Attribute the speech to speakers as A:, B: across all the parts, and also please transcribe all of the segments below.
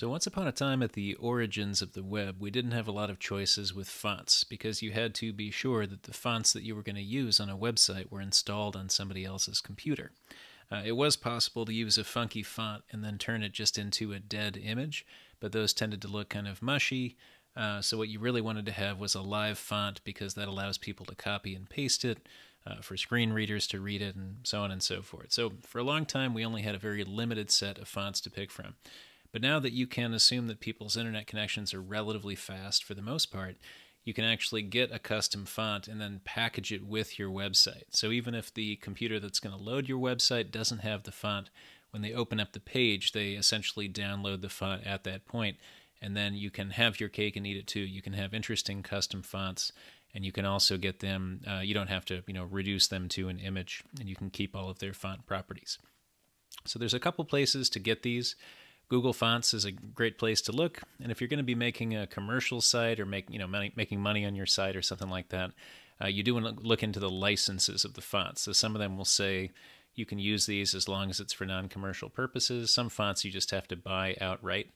A: So once upon a time at the origins of the web, we didn't have a lot of choices with fonts because you had to be sure that the fonts that you were going to use on a website were installed on somebody else's computer. It was possible to use a funky font and then turn it just into a dead image, but those tended to look kind of mushy. So what you really wanted to have was a live font because that allows people to copy and paste it, for screen readers to read it, and so on and so forth. So for a long time, we only had a very limited set of fonts to pick from. But now that you can assume that people's internet connections are relatively fast for the most part, you can actually get a custom font and then package it with your website. So even if the computer that's going to load your website doesn't have the font, when they open up the page, they essentially download the font at that point, and then you can have your cake and eat it too. You can have interesting custom fonts, and you can also get them, you don't have to reduce them to an image, and you can keep all of their font properties. So there's a couple places to get these. Google Fonts is a great place to look, and if you're going to be making a commercial site or making money on your site or something like that, you do want to look into the licenses of the fonts. So some of them will say you can use these as long as it's for non-commercial purposes. Some fonts you just have to buy outright.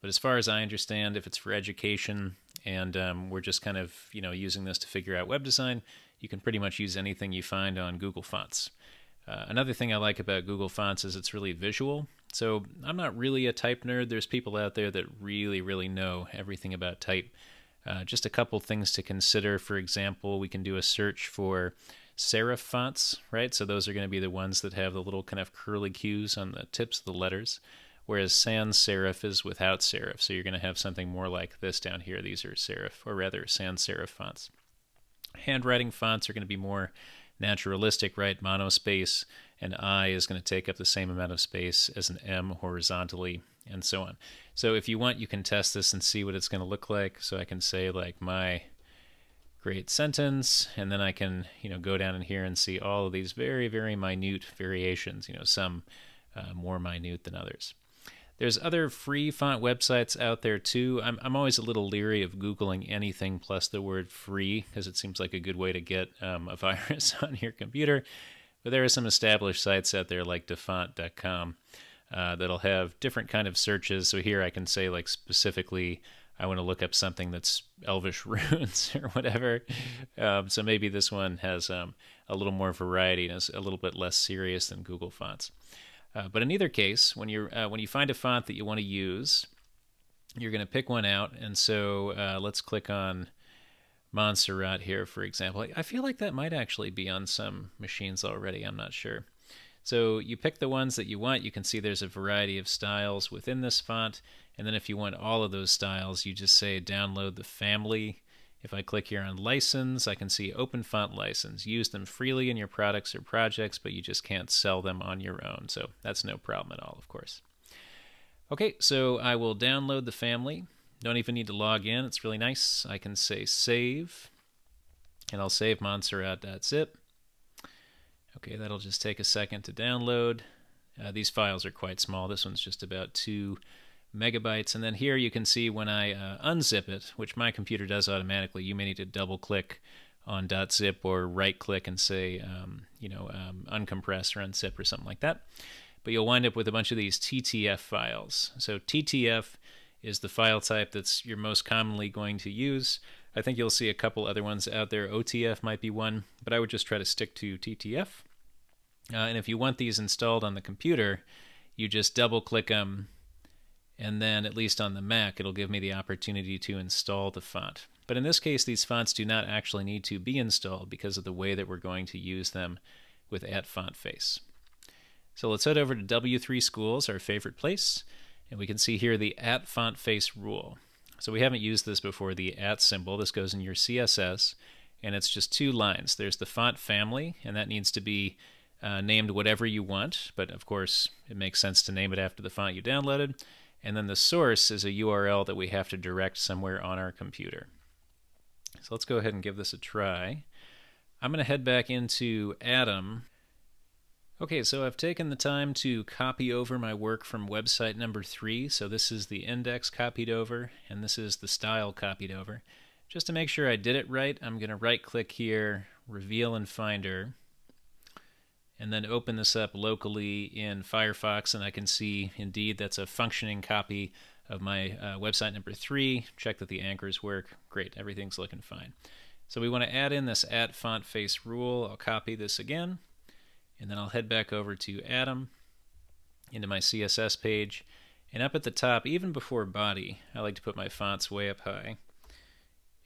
A: But as far as I understand, if it's for education and we're just kind of using this to figure out web design, you can pretty much use anything you find on Google Fonts. Another thing I like about Google Fonts is it's really visual. So I'm not really a type nerd. There's people out there that really, really know everything about type. Just a couple things to consider. For example, we can do a search for serif fonts, right? So those are going to be the ones that have the little kind of curly cues on the tips of the letters, whereas sans serif is without serif. So you're going to have something more like this down here. These are serif, or rather sans serif fonts. Handwriting fonts are going to be more naturalistic, right? Monospace, and I is going to take up the same amount of space as an M horizontally, and so on. So if you want, you can test this and see what it's going to look like. So I can say like my great sentence, and then I can go down in here and see all of these very, very minute variations, some more minute than others. There's other free font websites out there too. I'm always a little leery of Googling anything plus the word free because it seems like a good way to get a virus on your computer. But there are some established sites out there like dafont.com that'll have different kind of searches. So here I can say like specifically I want to look up something that's Elvish runes or whatever. So maybe this one has a little more variety and is a little bit less serious than Google Fonts. But in either case, when you find a font that you want to use, you're going to pick one out. And so let's click on Montserrat here, for example. I feel like that might actually be on some machines already. I'm not sure. So you pick the ones that you want. You can see there's a variety of styles within this font. And then if you want all of those styles, you just say download the family. If I click here on license, I can see open font license. Use them freely in your products or projects, but you just can't sell them on your own. So that's no problem at all, of course. Okay, so I will download the family. Don't even need to log in. It's really nice. I can say save, and I'll save montserrat.zip. Okay, that'll just take a second to download. These files are quite small. This one's just about 2 megabytes, and then here you can see when I unzip it, which my computer does automatically, you may need to double click on .zip or right click and say uncompress or unzip or something like that. But you'll wind up with a bunch of these TTF files. So TTF is the file type that's you're most commonly going to use. I think you'll see a couple other ones out there. OTF might be one, but I would just try to stick to TTF. And if you want these installed on the computer, you just double click them, and then at least on the Mac, it'll give me the opportunity to install the font. But in this case, these fonts do not actually need to be installed because of the way that we're going to use them with @FontFace. So let's head over to W3 Schools, our favorite place, and we can see here the @FontFace rule. So we haven't used this before, the @ symbol. This goes in your CSS, and it's just 2 lines. There's the font family, and that needs to be named whatever you want, but of course it makes sense to name it after the font you downloaded. And then the source is a URL that we have to direct somewhere on our computer. So let's go ahead and give this a try. I'm going to head back into Atom. Okay, so I've taken the time to copy over my work from website number 3. So this is the index copied over, and this is the style copied over. Just to make sure I did it right, I'm going to right-click here, Reveal in Finder, and then open this up locally in Firefox, and I can see indeed that's a functioning copy of my website number 3, check that the anchors work. Great, everything's looking fine. So we want to add in this @font face rule. I'll copy this again, and then I'll head back over to Atom, into my CSS page, and up at the top, even before body, I like to put my fonts way up high.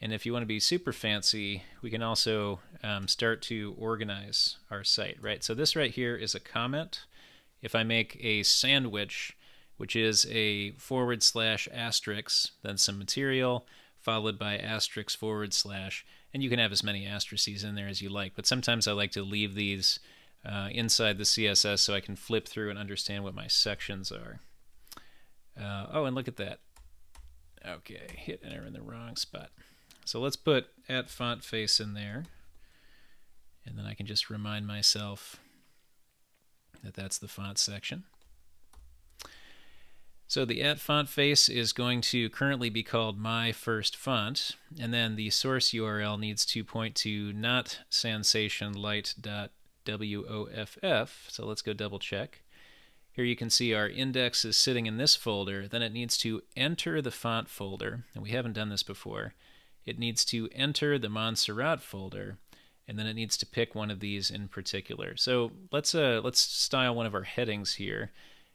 A: And if you want to be super fancy, we can also start to organize our site, right? So this right here is a comment. If I make a sandwich, which is a /*, then some material, followed by */ and you can have as many asterisks in there as you like, but sometimes I like to leave these inside the CSS so I can flip through and understand what my sections are. Oh, and look at that. Okay, hit enter in the wrong spot. So let's put @fontface in there, and then I can just remind myself that that's the font section. So the @fontface is going to currently be called my first font, and then the source URL needs to point to not sensationlight.woff. So let's go double check. Here you can see our index is sitting in this folder. Then it needs to enter the font folder, and we haven't done this before. It needs to enter the Montserrat folder, and then it needs to pick one of these in particular. So let's style one of our headings here,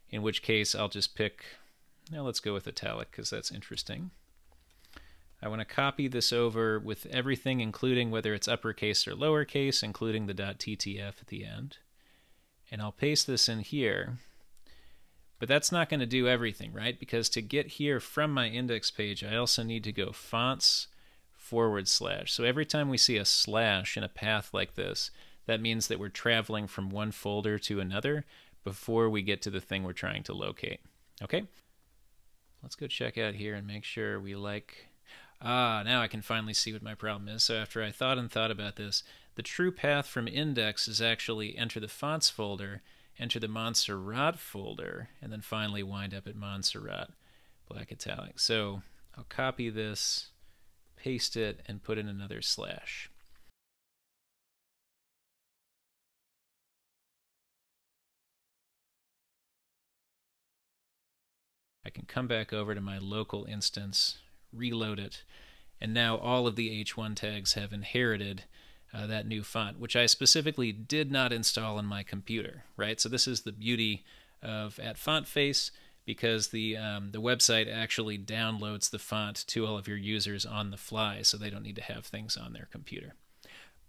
A: in which case I'll just pick, now let's go with italic because that's interesting. I want to copy this over with everything, including whether it's uppercase or lowercase, including the .ttf at the end. And I'll paste this in here. But that's not going to do everything, right? Because to get here from my index page, I also need to go fonts // So every time we see a slash in a path like this, that means that we're traveling from one folder to another before we get to the thing we're trying to locate. Okay? Let's go check out here and make sure we like... now I can finally see what my problem is. So after I thought about this, the true path from index is actually enter the fonts folder, enter the Montserrat folder, and then finally wind up at Montserrat, black italic. So I'll copy this, paste it, and put in another slash. I can come back over to my local instance, reload it, and now all of the H1 tags have inherited that new font, which I specifically did not install on my computer, right? So this is the beauty of @fontface, because the website actually downloads the font to all of your users on the fly, so they don't need to have things on their computer.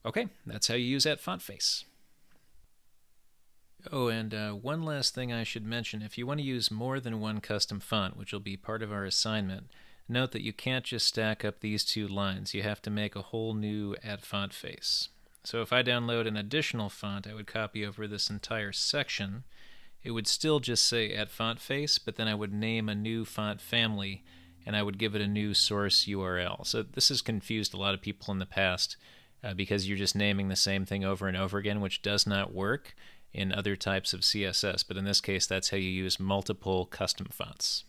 A: Okay, that's how you use @fontface. Oh, and one last thing I should mention, if you want to use more than one custom font, which will be part of our assignment, note that you can't just stack up these two lines. You have to make a whole new @fontface. So if I download an additional font, I would copy over this entire section. It would still just say @fontface, but then I would name a new font family, and I would give it a new source URL. So this has confused a lot of people in the past because you're just naming the same thing over and over again, which does not work in other types of CSS. But in this case, that's how you use multiple custom fonts.